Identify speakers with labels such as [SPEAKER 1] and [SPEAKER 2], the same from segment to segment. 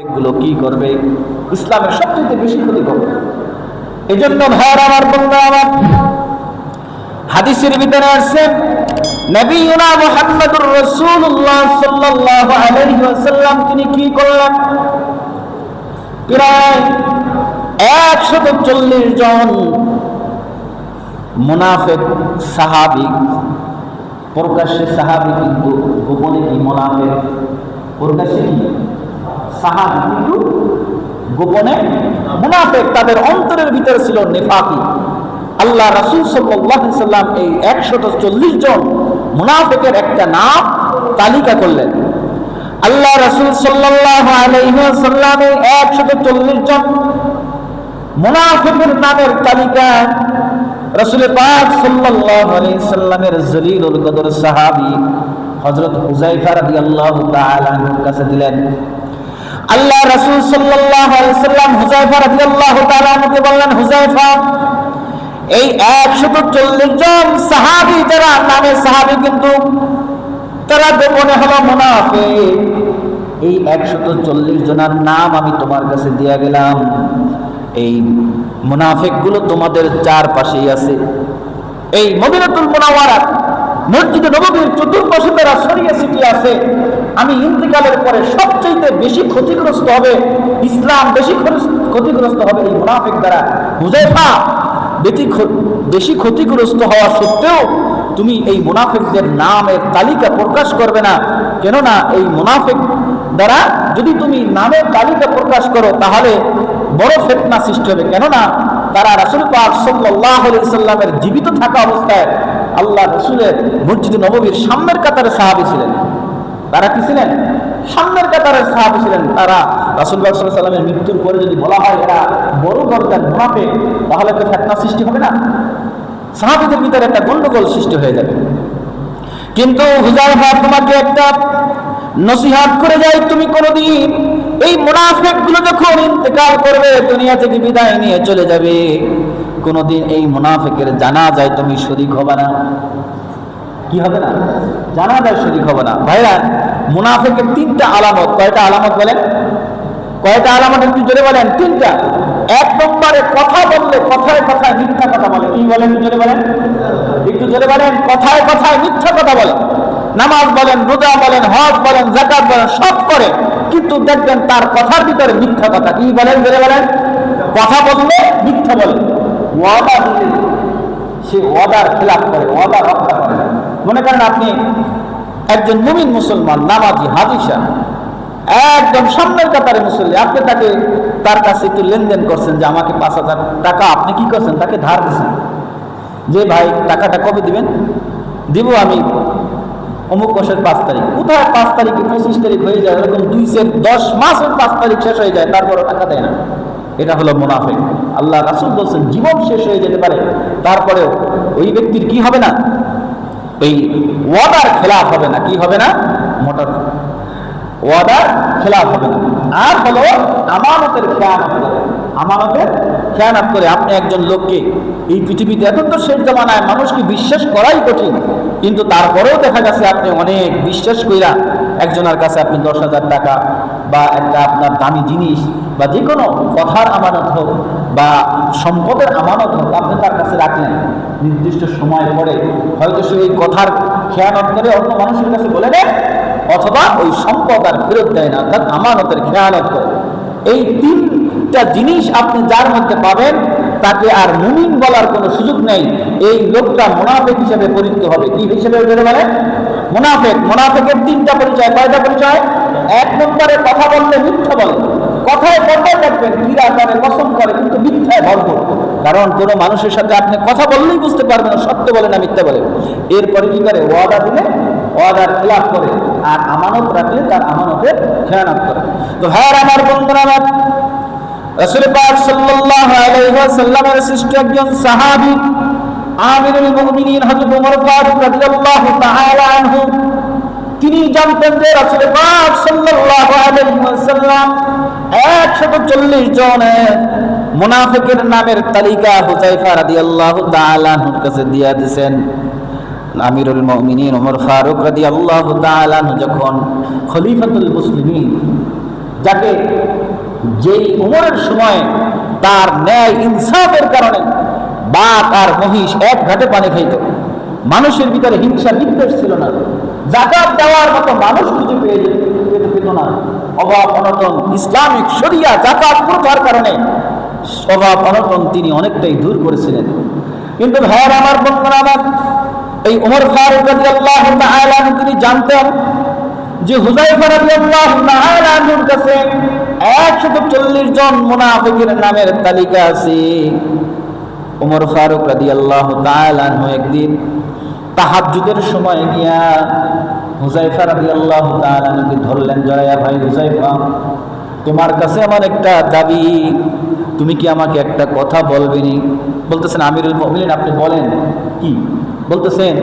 [SPEAKER 1] এগুলো কি করবে? ইসলামের সবচেয়ে বেশি ক্ষতি করবে। এই জন্য ভাইয়ের আমার, বন্ধু আমার, হাদিসের ভিতরে আসছে নবিয়ুনা মুহাম্মদুর রাসূলুল্লাহ সাল্লাল্লাহু আলাইহি ওয়াসাল্লাম তিনি কি করলেন? প্রায় 140 জন মুনাফিক সাহাবী, প্রকাশ্যে সাহাবী কিন্তু গোপনে কি মুনাফিক, প্রকাশ্যে কি সাহাবী কিন্তু গোপনে মুনাফিক, তাদের অন্তরের ভিতরে ছিল নিফাকি। আল্লাহ রাসূল সাল্লাল্লাহু আলাইহি সাল্লাম এই 140 জন মুনাফিকের একটা নাম তালিকা করলেন। আল্লাহ রাসূল সাল্লাল্লাহু আলাইহি ওয়াসাল্লাম এই 140 জন মুনাফিকের নামের তালিকা রাসূল পাক সাল্লাল্লাহু আলাইহি সাল্লামের জলিলুল কদর সাহাবী হযরত হুযায়ফা রাদিয়াল্লাহু তাআলা আনহুর কাছে দিলেন। আল্লাহ রাসূল সাল্লাল্লাহু আলাইহি সাল্লাম হুযায়ফা রাদিয়াল্লাহু তাআলা আনহুকে বললেন, হুযায়ফা, এই 140 জন সাহাবী যারা নামে সাহাবী কিন্তু তারা গোপনে হলো মুনাফিক। এই 140 জনের নাম আমি তোমার কাছে দিয়ে গেলাম। এই মুনাফিক গুলো তোমাদের চারপাশেই আছে। এই মদিনাতুল মুনাওয়ারা মসজিদে নববীর চতুর্পাশে তারা ছড়িয়ে ছিটিয়ে আছে। আমি ইন্তিকালের পরে সবচেয়ে বেশি ক্ষতিগ্রস্ত হবে, ইসলাম বেশি ক্ষতিগ্রস্ত হবে এই মুনাফিক দ্বারা। হুযায়ফা, বেশি ক্ষতিগ্রস্ত হওয়া সত্ত্বেও তুমি এই মুনাফিকদের নামের তালিকা প্রকাশ করবে না, কেননা এই মুনাফিক দ্বারা যদি তুমি নামের তালিকা প্রকাশ করো তাহলে বড় ফিতনা সৃষ্টি হবে। কেননা তারা রাসূল পাক সাল্লাল্লাহু আলাইহি সাল্লামের জীবিত থাকা অবস্থায় আল্লাহ রাসূলের মসজিদ নববীর সামনের কাতারে সাহাবী ছিলেন। তারা কি ছিলেন? সামনের কাতারের সাহাবী ছিলেন। তারা রাসূলুল্লাহ সাল্লাল্লাহু আলাইহি সাল্লামের মৃত্যুর পরে যদি বলা হয় এরা বড় গর্দান মুনাফিক, তাহলে তো ফিতনা সৃষ্টি হবে না? সাহাবীদের ভিতরে একটা গন্ডগোল সৃষ্টি হয়ে যাবে। কিন্তু হুযায়ফা, তোমাকে একটা নসিহত করে যাই, তুমি কোনদিন এই মুনাফিকগুলো যখন ইন্তেকাল করবে, দুনিয়া থেকে বিদায় নিয়ে চলে যাবে, কোনদিন এই মুনাফিকের জানাজায় তুমি শরীক হবে না। কি হবে না? জানাজায় শরীক হবে না। ভাইরা, মুনাফিকের 3টা আলামত। কয়টা আলামত বলেন? কয়টা আলামত একটু জোরে বলেন? 3টা। 1 নম্বরে কথা বললে কথায় কথায় মিথ্যা কথা বলে। কি বলেন? জোরে বলেন, একটু জোরে বলেন। কথায় কথায় মিথ্যা কথা বলে। নামাজ বলেন, রোজা বলেন, হজ বলেন, যাকাত বলেন, সব করে, কিন্তু দেখবেন তার কথার ভিতরে মিথ্যা কথা। কি বলেন? জোরে বলেন। কথা বললে মিথ্যা বলে, ওয়াদা দিলে সে ওয়াদার খেলাফ করে, ওয়াদা রক্ষা করে না। মনে করেন আপনি একজন মুমিন মুসলমান, নামাজি, হাদিসা, একদম সামনের কাতারে মুসল্লি, আপনি তার কাছে একটু লেনদেন করছেন যে আমাকে 5,000 টাকা, আপনি কি করছেন? তাকে ধার দিচ্ছেন যে ভাই টাকাটা কবে দিবেন? দিব আমি অমুক মাসের 5 তারিখ। কোথায় 5 তারিখে 25 তারিখ হয়ে যায়, এরকম 10 মাসের 5 তারিখ শেষ হয়ে যায়, তারপরও টাকা দেয় না। এটা হলো মুনাফিক। আল্লাহ রাসূল বলছেন জীবন শেষ হয়ে যেতে পারে, তারপরেও ওই ব্যক্তির কি হবে না? এই ওয়াদার খেলাফ হবে না। কি হবে না? মোটর ওয়াদার খেলাফ হবে না। আর হলো আমানতের খেয়ানত করে। আমানতের খেয়ানত করে। আপনি একজন লোককে এই পৃথিবীতে, এখন তো শেষ জামানায় মানুষকে বিশ্বাস করাই কঠিন, কিন্তু তারপরেও দেখা গেছে আপনি অনেক বিশ্বাস কইরা একজনের কাছে আপনি 10,000 টাকা বা একটা আপনার দামি জিনিস বা যে কোনো কথার আমানত হোক বা সম্পদের আমানত হোক, আপনি তার কাছে রাখলেন। নির্দিষ্ট সময় পরে হয়তো সে এই কথার খেয়ানত করে অন্য মানুষের কাছে বলে দেয়, অথবা ওই সম্পদ আর ফেরত দেয় না, অর্থাৎ আমানতের খেয়ানত করে। এই 3টা জিনিস আপনি যার মধ্যে পাবেন, তাকে আর মুমিন বলার কোনো সুযোগ নেই। এই লোকটা মুনাফিক হিসেবে পরিচিত হবে। কি হিসেবে বলে? মুনাফিক। মুনাফিকের 3টা পরিচয়। কয়টা পরিচয়? 1 নম্বরে কথা বললে মিথ্যা বলে। কথায় কথায় দেখবেন কিরা করে, কসম করে, কিন্তু মিথ্যায় ভরপুর। কারণ কোনো মানুষের সাথে আপনি কথা বললেই বুঝতে পারবেন না সত্য বলে না মিথ্যা বলে। এরপরে কি করে? ওয়াদা দিলে ওয়াদার খেলাফ করে, আর আমানত রাখলে তার আমানতের খেয়ানত করে। তো হ্যাঁ আমার বন্ধুরা, আমার রাসূল পাক সাল্লাল্লাহু আলাইহি ওয়াসাল্লামের সৃষ্ট একজন সাহাবী আমিরুল মুমিনিন হযরত ওমর ফারুক রাদিয়াল্লাহু তাআলা আনহু, তিনি জানতেন যে রাসূল পাক সাল্লাল্লাহু আলাইহি ওয়াসাল্লাম 140 জনের মুনাফিকের নামের তালিকা হুযায়ফা রাদিয়াল্লাহু তাআলা আনহুর কাছে দিয়ে দিয়েছেন। আমিরুল মুমিনিন ওমর ফারুক রাদিয়াল্লাহু তাআলা আনহু যখন খলিফাতুল মুসলিমিন যাকে যেই উমরের সময় তার ন্যায় ইনসাফের কারণে বাঘ আর মহিষ এক ঘাটে পানি খাইত, মানুষের ভিতরে হিংসা বিদ্বেষ ছিল না, যাকাত দেওয়ার মতো মানুষ খুঁজে পেত না, অভাব অনটন ইসলামিক শরিয়া যাকাত প্রথার কারণে অভাব অনটন তিনি অনেকটাই দূর করেছিলেন। কিন্তু ভাইয়ার আমার, বন্ধুরা আমার, এই ওমর ফারুক রাদিয়াল্লাহু তাআলা তিনি জানতেন যে হুযায়ফা রাদিয়াল্লাহু তাআলা আনহুর কাছে 140 জন মুনাফিকের নামের তালিকা আছে। ওমর ফারুক রাদিয়াল্লাহু তাআলা আনহু একদিন তাহাজ্জুদের সময় গিয়া হুযায়ফা রাদিয়াল্লাহু তাআলা আনহুকে ধরলেন, জড়াইয়া, ভাই হুযায়ফা, তোমার কাছে আমার একটা দাবি, তুমি কি আমাকে একটা কথা বলবেনি? বলতেছেন, আমিরুল মুমিনিন, আপনি বলেন। কি বলতেছেন?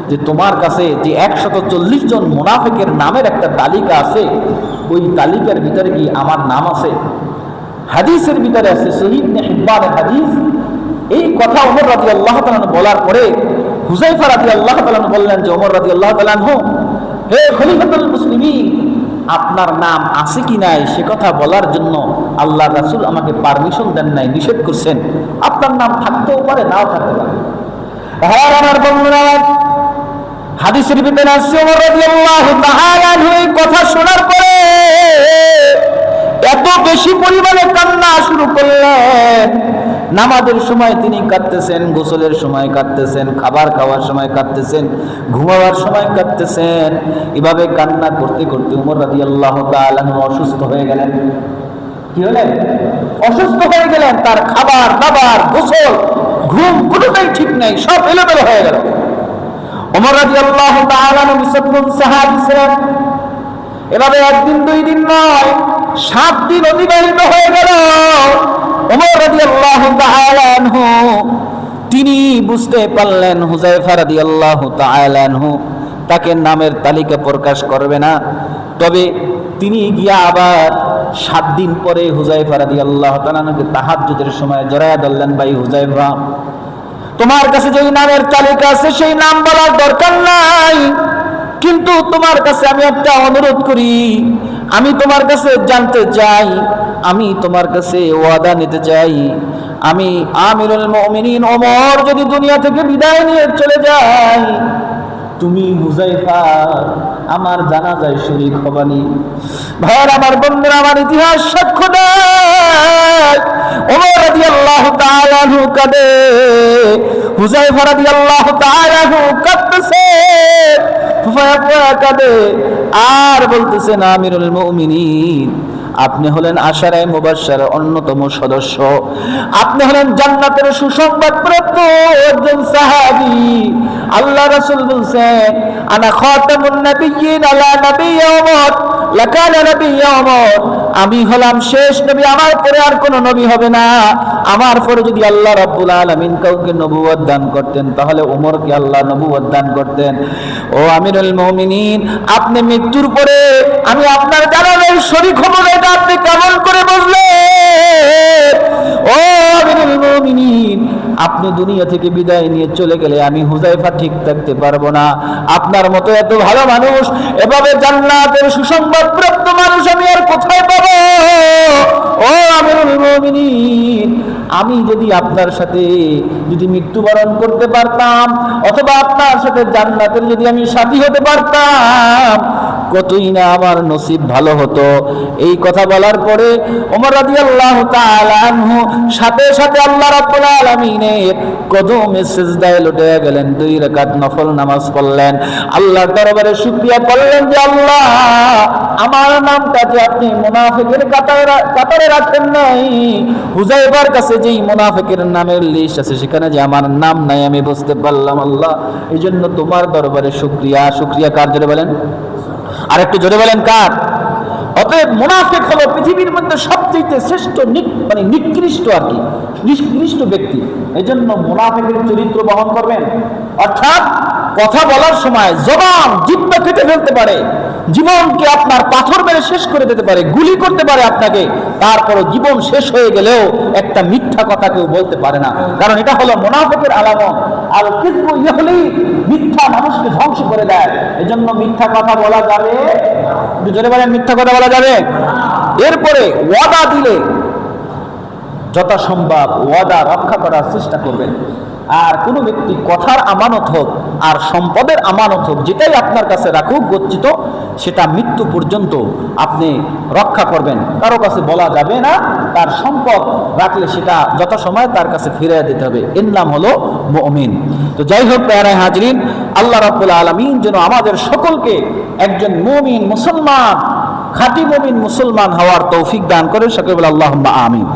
[SPEAKER 1] যে তোমার কাছে যে 140 জন মুনাফিকের নামের একটা তালিকা আছে, ওই তালিকার ভিতরে কি আমার নাম আছে? হাদিসের ভিতরে আছে, সহিহ ইবনে হিব্বানের হাদিস। এই কথা ওমর রাদিয়াল্লাহু তাআলা বলার পরে হুযায়ফা রাদিয়াল্লাহু তাআলা বললেন যে ওমর রাদিয়াল্লাহু তাআলা, হে খলিফাতুল মুসলিমিন, আপনার নাম আছে কি নাই সে কথা বলার জন্য আল্লাহ রাসূল আমাকে পারমিশন দেন নাই, নিষেধ করছেন। আপনার নাম থাকতেও পারে, নাও থাকতে পারে। হ্যাঁ আমার বন্ধুরা, হাদিসের ভিতরে আছে ওমর রাদিয়াল্লাহু তাআলা এই কথা শোনার পরে এত বেশি পরিমাণে কান্না শুরু করলেন। নামাজের সময় তিনি কাঁদতেছেন, গোসলের সময় কাঁদতেছেন, খাবার খাওয়ার সময় কাঁদতেছেন, ঘুমাবার সময় কাঁদতেছেন। এভাবে কান্না করতে করতে ওমর রাদিয়াল্লাহু তাআলা অসুস্থ হয়ে গেলেন। কি হলেন? অসুস্থ হয়ে গেলেন। তার খাবার দাবার, গোসল, ঘুম কোনোটাই ঠিক নাই, সব এলোমেলো হয়ে গেল। ওমর রাদিয়াল্লাহু তাআলা মুসলমান সাহাবী ছিলেন। এভাবে একদিন দুই দিন নয়, 7 দিন অতিবাহিত হয়ে গেল। ওমর রাদিয়াল্লাহু তাআলা আনহু তিনি বুঝতে পারলেন হুযায়ফা রাদিয়াল্লাহু তাআলা আনহু তাকে নামের তালিকা প্রকাশ করবে না। তবে তিনি গিয়া আবার 7 দিন পরে হুযায়ফা রাদিয়াল্লাহু তাআলা আনহুকে তাহাজ্জুদের সময় জড়ায়া ধরলেন, ভাই হুযায়ফা, তোমার কাছে যেই নামের তালিকা আছে সেই নাম বলার দরকার নাই, কিন্তু তোমার কাছে আমি একটা অনুরোধ করি, আমি তোমার কাছে জানতে চাই, আমি তোমার কাছে ওয়াদা নিতে চাই, আমি আমিরুল মুমিনিন ওমর যদি দুনিয়া থেকে বিদায় নিয়ে চলে যাই, তুমি হুযায়ফা আমার জানাজায় শরীক হবানি। ভাইয়ের আমার, বন্ধুরা আমার, ইতিহাস সাক্ষ্য দেয় ওমর রাদিয়াল্লাহু তাআলা আনহু কাঁদে, হুযায়ফা রাদিয়াল্লাহু তাআলা আনহু কাঁদতেছে, কাঁদে আর বলতেছেন, আমিরুল মুমিনিন, আপনি হলেন আশারায়ে মুবাশশারার অন্যতম সদস্য, আপনি হলেন জান্নাতের সুসংবাদপ্রাপ্ত একজন সাহাবী। আল্লাহ রাসূল বলছেন, আনা খাতামুন নাবিয়্যিন আলা নাবিয়্যি ওমর লাকানা নাবিয়্যি ওমর, আমি হলাম শেষ নবী, আমার পরে আর কোনো নবী হবে না। আমার পরে যদি আল্লাহ রাব্বুল আলামিন কাউকে নবুয়ত দান করতেন তাহলে ওমরকে আল্লাহ নবুয়ত দান করতেন। ও আমিরুল মুমিনিন, আপনি মৃত্যুর পরে আমি আপনার জানাজায় শরীক হব না, এটা আপনি কেমন করে বুঝলেন? ও আমিরুল মুমিনিন, আপনি দুনিয়া থেকে বিদায় নিয়ে চলে গেলে আমি হুযায়ফা ঠিক থাকতে পারবো না। আপনার মতো এত ভালো মানুষ, এভাবে জান্নাতের সুসংবাদ প্রাপ্ত মানুষ আমি আর কোথায় পাবো? ও আমিরুল মুমিনিন, আমি যদি আপনার সাথে যদি মৃত্যুবরণ করতে পারতাম অথবা আপনার সাথে জান্নাতের যদি আমি সাথী হতে পারতাম, কতই না আমার নসিব ভালো হতো। এই কথা বলার পরে ওমর রাদিয়াল্লাহু তাআলা আনহু সাথে সাথে আল্লাহ রাব্বুল আলামিনের কদমে সিজদায় লুটে গেলেন, 2 রাকাত নফল নামাজ পড়লেন, আল্লাহর দরবারে শুকরিয়া করলেন যে আল্লাহ, আমার নামটা যে আপনি মুনাফিকের কাতারে রাখেন নাই, হুযায়ফার কাছে যেই মুনাফিকের নামের লিস্ট আছে সেখানে যে আমার নাম নাই আমি বুঝতে পারলাম আল্লাহ, এই জন্য তোমার দরবারে শুকরিয়া। শুকরিয়া কার? জোরে বলেন, আর একটু জোরে বলেন কার? অতএব মুনাফিক হলো পৃথিবীর মধ্যে সবচেয়ে শ্রেষ্ঠ নিকৃষ্ট আর কি, নিকৃষ্ট ব্যক্তি। এই জন্য মুনাফিকের চরিত্র বহন করবেন, অর্থাৎ কথা বলার সময় জবান জিহ্বা কেটে ফেলতে পারে, জীবনকে আপনার পাথর মেরে শেষ করে দিতে পারে, গুলি করতে পারে আপনাকে, তারপরও জীবন শেষ হয়ে গেলেও একটা মিথ্যা কথা কেউ বলতে পারে না, কারণ এটা হলো মুনাফিকের আলামত। আর কিসবু ইয়াহলি, মিথ্যা মানুষকে ধ্বংস করে দেয়। এজন্য মিথ্যা কথা বলা যাবে, একটু জোরে বলেন, মিথ্যা কথা বলা যাবে। এরপরে ওয়াদা দিলে যথাসম্ভব ওয়াদা রক্ষা করার চেষ্টা করবেন। আর কোনো ব্যক্তি কথার আমানত হোক আর সম্পদের আমানত হোক, যেটাই আপনার কাছে রাখুক গচ্ছিত, সেটা মৃত্যু পর্যন্ত আপনি রক্ষা করবেন। কারো কাছে বলা যাবে না, তার সম্পদ রাখলে সেটা যথাসময়ে তার কাছে ফিরিয়ে দিতে হবে। এর নাম হলো মুমিন। তো যাই হোক প্যারায় হাজরিন, আল্লাহ রাব্বুল আলামিন যেন আমাদের সকলকে একজন মুমিন মুসলমান, খাঁটি মুমিন মুসলমান হওয়ার তৌফিক দান করেন। সকলে বলে আল্লাহুম্মা আমিন।